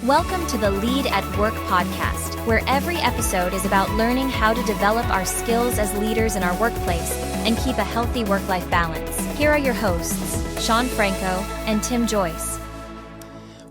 Welcome to the Lead at Work podcast, where every episode is about learning how to develop our skills as leaders in our workplace and keep a healthy work-life balance. Here are your hosts, Shawn Franco and Tim Joyce.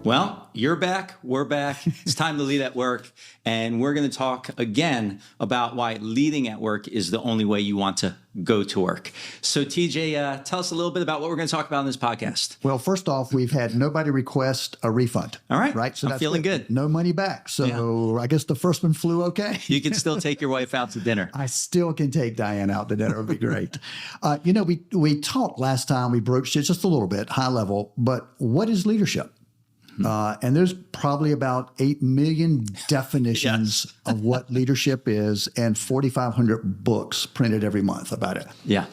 Well, you're back, we're back. It's time to lead at work. And we're going to talk again about why leading at work is the only way you want to go to work. So TJ, tell us a little bit about what we're going to talk about in this podcast. Well, first off, we've had nobody request a refund. All right. Right. So I'm feeling good. No money back. So I guess the first one flew okay. You can still take your wife out to dinner. I still can take Diane out to dinner. It would be great. We talked last time, we broached it just a little bit, high level, but what is leadership? And there's probably about 8 million definitions of what leadership is and 4,500 books printed every month about it. Yeah.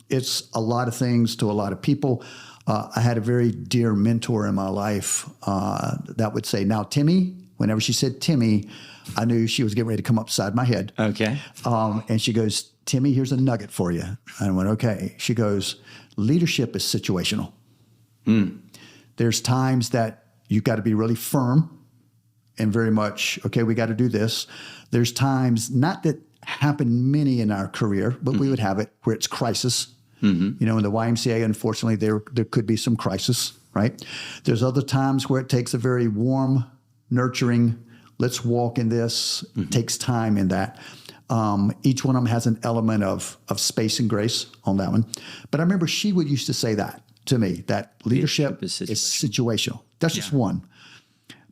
It's a lot of things to a lot of people. I had a very dear mentor in my life that would say, now, Timmy, whenever she said Timmy, I knew she was getting ready to come upside my head. Okay. And she goes, Timmy, here's a nugget for you. I went, okay. She goes, leadership is situational. There's times that you've got to be really firm and very much, okay, we got to do this. There's times, not that happen many in our career, but we would have it where it's crisis. In the YMCA, unfortunately, there could be some crisis, right? There's other times where it takes a very warm, nurturing, let's walk in this, takes time in that. Each one of them has an element of space and grace on that one. But I remember she would used to say that to me, that leadership is situational. That's just one.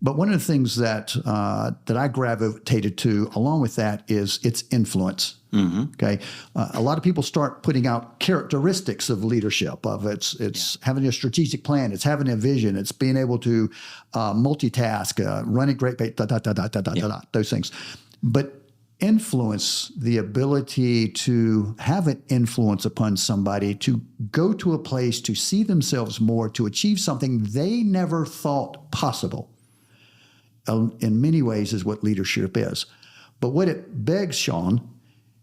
But one of the things that I gravitated to along with that is its influence. Okay, a lot of people start putting out characteristics of leadership. Of it's having a strategic plan, it's having a vision, it's being able to multitask, running great, those things. But influence, the ability to have an influence upon somebody, to go to a place, to see themselves more, to achieve something they never thought possible, in many ways is what leadership is. But what it begs, Shawn,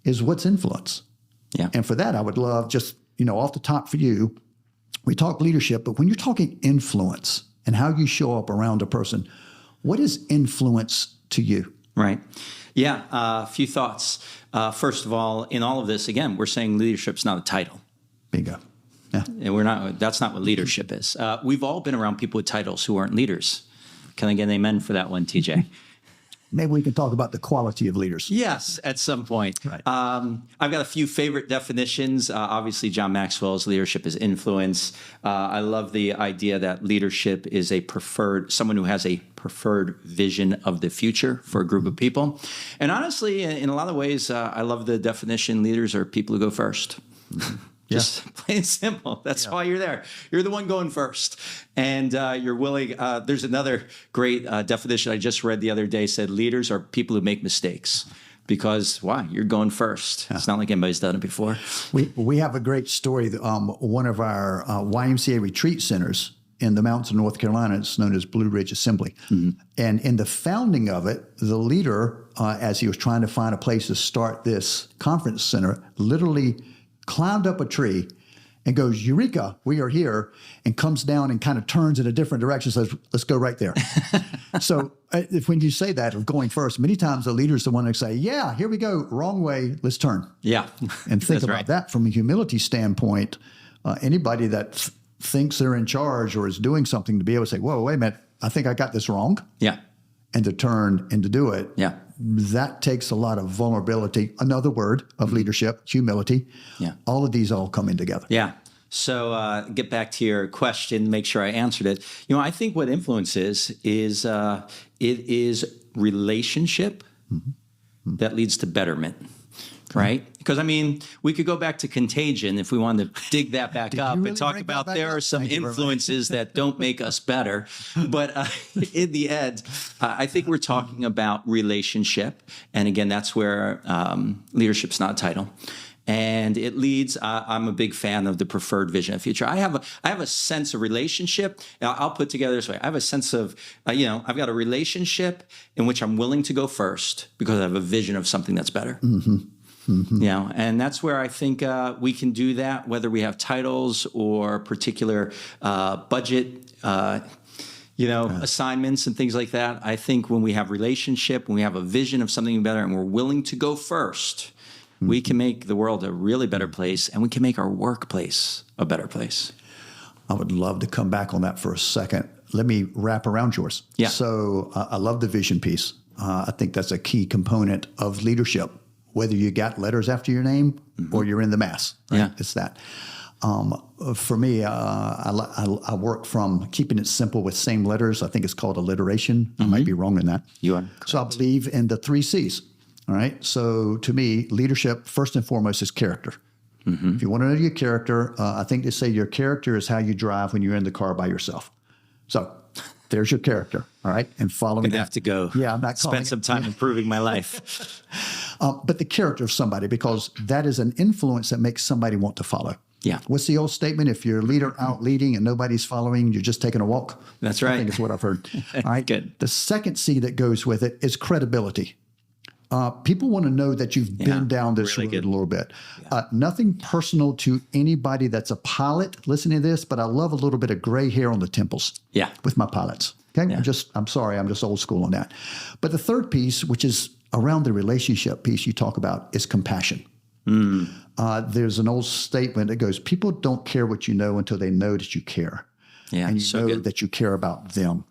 is what's influence. Yeah. And for that, I would love just, off the top for you, we talk leadership, but when you're talking influence and how you show up around a person, what is influence to you? Right. Yeah. A few thoughts. First of all, in all of this, again, we're saying leadership's not a title. Bingo. Yeah. And that's not what leadership is. We've all been around people with titles who aren't leaders. Can I get an amen for that one, TJ? Maybe we can talk about the quality of leaders. Yes, at some point. Right. I've got a few favorite definitions. Obviously, John Maxwell's leadership is influence. I love the idea that leadership is someone who has a preferred vision of the future for a group of people. And honestly, in a lot of ways, I love the definition leaders are people who go first. Just plain and simple. That's why you're there. You're the one going first. And you're willing. There's another great definition I just read the other day, said leaders are people who make mistakes. Because why? You're going first. It's not like anybody's done it before. We have a great story. One of our YMCA retreat centers in the mountains of North Carolina, it's known as Blue Ridge Assembly. And in the founding of it, the leader, as he was trying to find a place to start this conference center, literally climbed up a tree and goes, Eureka, we are here, and comes down and kind of turns in a different direction, says, let's go right there. So when you say that of going first, many times the leader's the one to say, yeah, here we go, wrong way, let's turn. Yeah. And think about that from a humility standpoint. Anybody that thinks they're in charge or is doing something to be able to say, whoa, wait a minute, I think I got this wrong. Yeah. And to turn and to do it. Yeah. That takes a lot of vulnerability. Another word of leadership, humility. Yeah. All of these all come in together. Yeah. So get back to your question, make sure I answered it. I think what influence is it is relationship that leads to betterment, right? Because, we could go back to Contagion if we wanted to dig that back up and talk about there are some influences that don't make us better. But in the end, I think we're talking about relationship. And again, that's where leadership's not a title. And it leads, I'm a big fan of the preferred vision of the future. I have a sense of relationship. I'll put together this way. I have a sense of, I've got a relationship in which I'm willing to go first because I have a vision of something that's better. And that's where I think we can do that, whether we have titles or particular budget assignments and things like that. I think when we have relationship, when we have a vision of something better and we're willing to go first, we can make the world a really better place, and we can make our workplace a better place. I would love to come back on that for a second. Let me wrap around yours. Yeah. So I love the vision piece. I think that's a key component of leadership, whether you got letters after your name or you're in the mass. Right? Yeah. It's that. For me, I work from keeping it simple with same letters. I think it's called alliteration. I might be wrong in that. You are. So I believe in the 3 C's. All right. So to me, leadership, first and foremost, is character. If you want to know your character, I think they say your character is how you drive when you're in the car by yourself. So there's your character. All right. And following that. I have to go. Yeah, I'm not spend some time improving my life. But the character of somebody, because that is an influence that makes somebody want to follow. Yeah. What's the old statement? If you're a leader out leading and nobody's following, you're just taking a walk. That's right. I think it's what I've heard. All right. Good. The second C that goes with it is credibility. People want to know that you've been down this road a little bit. Nothing personal to anybody that's a pilot listening to this, but I love a little bit of gray hair on the temples with my pilots. Okay. Yeah. I'm sorry. I'm just old school on that. But the third piece, which is around the relationship piece you talk about, is compassion. There's an old statement that goes, people don't care what you know until they know that you care. Yeah, and you know that you care about them.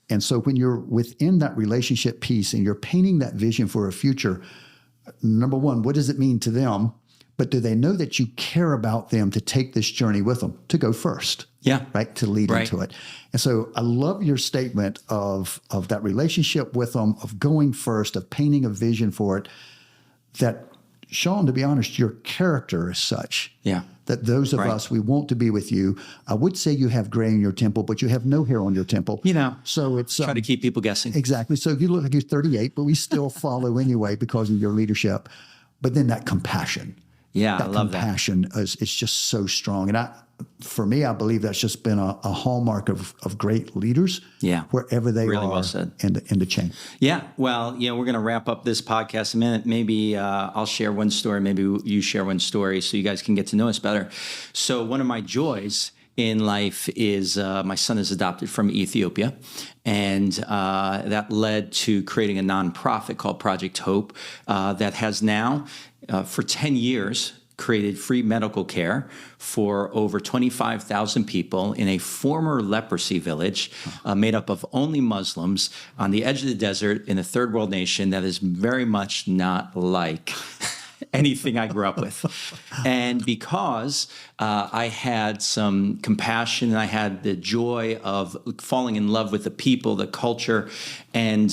And so when you're within that relationship piece and you're painting that vision for a future, number one, what does it mean to them? But do they know that you care about them to take this journey with them, to go first? Yeah. Right? To lead into it. And so I love your statement of that relationship with them, of going first, of painting a vision for it, that, Shawn, to be honest, your character is such that those of us, we want to be with you. I would say you have gray in your temple, but you have no hair on your temple. So it's try to keep people guessing. Exactly. So you look like you're 38, but we still follow anyway because of your leadership. But then that compassion. Yeah, I love that. Compassion is just so strong. And for me, I believe that's just been a hallmark of great leaders. Yeah. Wherever they really are well said. in the chain. Yeah. Well, we're going to wrap up this podcast in a minute. Maybe I'll share one story. Maybe you share one story so you guys can get to know us better. So one of my joys in life is my son is adopted from Ethiopia. And that led to creating a nonprofit called Project Hope that has now, for 10 years, created free medical care for over 25,000 people in a former leprosy village made up of only Muslims on the edge of the desert in a third world nation that is very much not like anything I grew up with. And because I had some compassion and I had the joy of falling in love with the people, the culture, and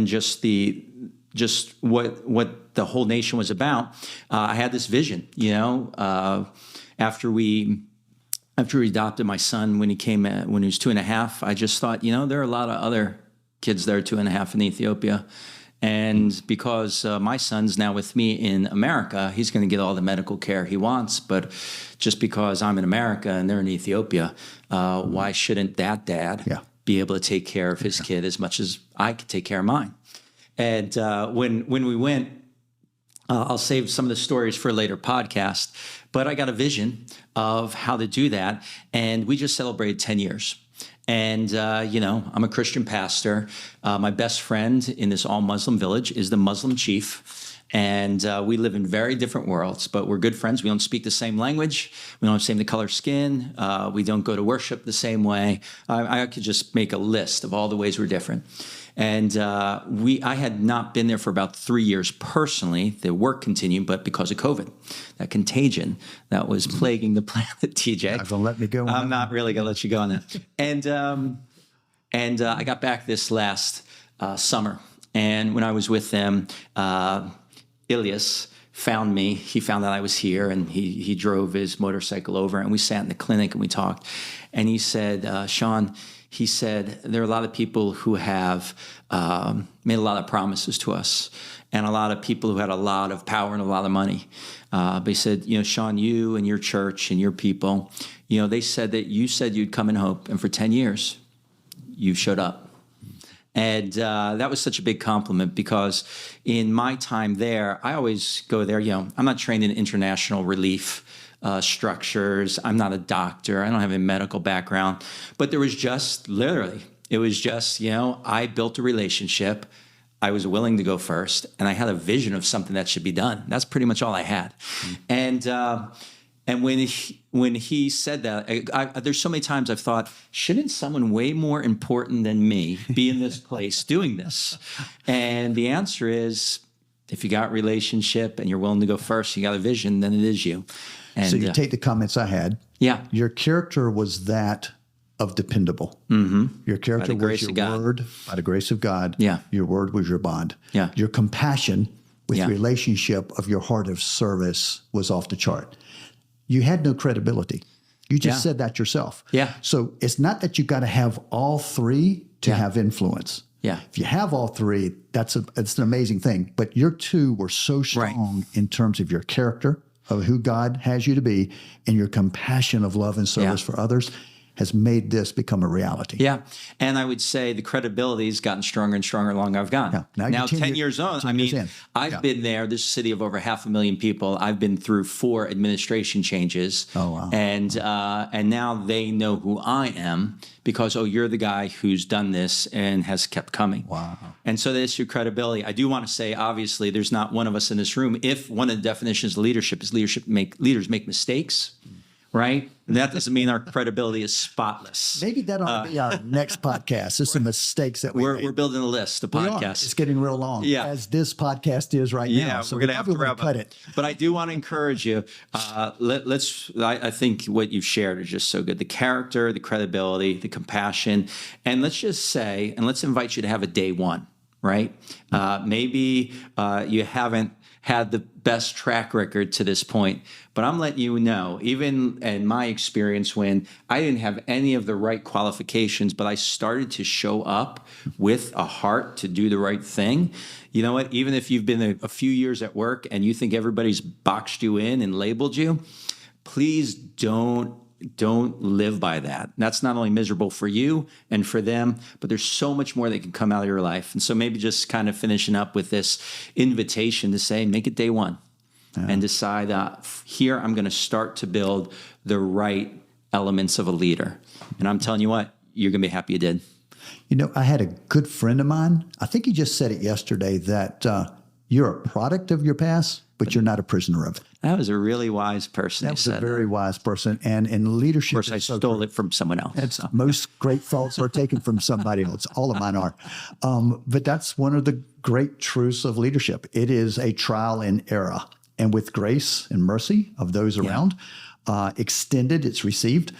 just what the whole nation was about, I had this vision. After we adopted my son when he was 2.5, I just thought, there are a lot of other kids that are 2.5 in Ethiopia. And because my son's now with me in America, he's going to get all the medical care he wants. But just because I'm in America and they're in Ethiopia, why shouldn't that dad be able to take care of his kid as much as I could take care of mine? And when we went, I'll save some of the stories for a later podcast, but I got a vision of how to do that. And we just celebrated 10 years. And, I'm a Christian pastor. My best friend in this all-Muslim village is the Muslim chief. And we live in very different worlds, but we're good friends. We don't speak the same language. We don't have the same color skin. We don't go to worship the same way. I could just make a list of all the ways we're different. And I had not been there for about 3 years personally. The work continued, but because of COVID, that contagion that was plaguing the planet, TJ. Not gonna let me go. I'm not really gonna let you go on that. And I got back this last summer, and when I was with them, Ilyas found me. He found out I was here, and he drove his motorcycle over, and we sat in the clinic and we talked. And he said, Shawn, he said, there are a lot of people who have made a lot of promises to us, and a lot of people who had a lot of power and a lot of money. But he said, Shawn, you and your church and your people, they said that you said you'd come in hope, and for 10 years, you showed up. And that was such a big compliment because in my time there, I always go there, I'm not trained in international relief structures. I'm not a doctor. I don't have a medical background. But there was just literally, it was just, I built a relationship. I was willing to go first, and I had a vision of something that should be done. That's pretty much all I had. Mm-hmm. And when he said that, there's so many times I've thought, shouldn't someone way more important than me be in this place doing this? And the answer is, if you got relationship and you're willing to go first, you got a vision, then it is you. And, so you take the comments I had. Yeah. Your character was that of dependable. Mm-hmm. Your character was your word, by the grace of God. Yeah. Your word was your bond. Yeah. Your compassion with relationship of your heart of service was off the chart. You had no credibility. You just said that yourself. Yeah. So it's not that you got to have all three to have influence. Yeah. If you have all three, it's an amazing thing. But your two were so strong in terms of your character, of who God has you to be, and your compassion of love and service for others has made this become a reality. Yeah. And I would say the credibility has gotten stronger and stronger the longer I've gone. Yeah. Now 10 years on, I've been there, this city of over 500,000 people. I've been through 4 administration changes. Oh, wow. And now they know who I am because, you're the guy who's done this and has kept coming. Wow. And so that's your credibility. I do want to say, obviously, there's not one of us in this room. If one of the definitions of leadership is leaders make mistakes, right? And that doesn't mean our credibility is spotless. Maybe that ought to be our next podcast. There's some mistakes that we're building a list of podcasts. It's getting real long, as this podcast is right now. So we're going to have to wrap cut up. it. But I do want to encourage you. I think what you've shared is just so good. The character, the credibility, the compassion. And let's just say, and let's invite you to have a day one, right? Maybe you haven't had the best track record to this point. But I'm letting you know, even in my experience when I didn't have any of the right qualifications, but I started to show up with a heart to do the right thing. You know what? Even if you've been a few years at work and you think everybody's boxed you in and labeled you, please don't live by that. That's not only miserable for you and for them, but there's so much more that can come out of your life. And so maybe just kind of finishing up with this invitation to say, make it day one and decide here I'm going to start to build the right elements of a leader. And I'm telling you what, you're going to be happy you did. I had a good friend of mine. I think he just said it yesterday that you're a product of your past, but you're not a prisoner of it. That was a really wise person. That was a very wise person. And in leadership, of course, I stole it from someone else. Most great thoughts are taken from somebody else. All of mine are. But that's one of the great truths of leadership. It is a trial and error. And with grace and mercy of those around, extended, it's received.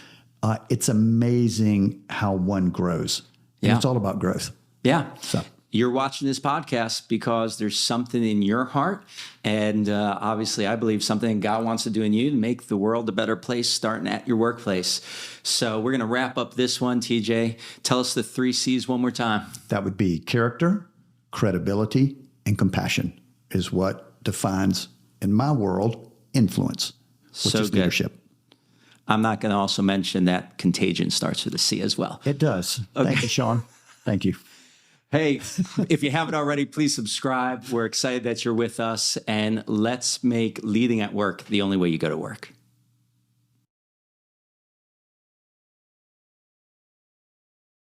It's amazing how one grows. And it's all about growth. Yeah. So you're watching this podcast because there's something in your heart. And obviously, I believe something God wants to do in you to make the world a better place, starting at your workplace. So we're going to wrap up this one, TJ. Tell us the 3 C's one more time. That would be character, credibility, and compassion is what defines, in my world, influence, which is leadership. I'm not going to also mention that contagion starts with a C as well. It does. Okay. Thank you, Shawn. Thank you. Hey, if you haven't already, please subscribe. We're excited that you're with us, and let's make leading at work the only way you go to work.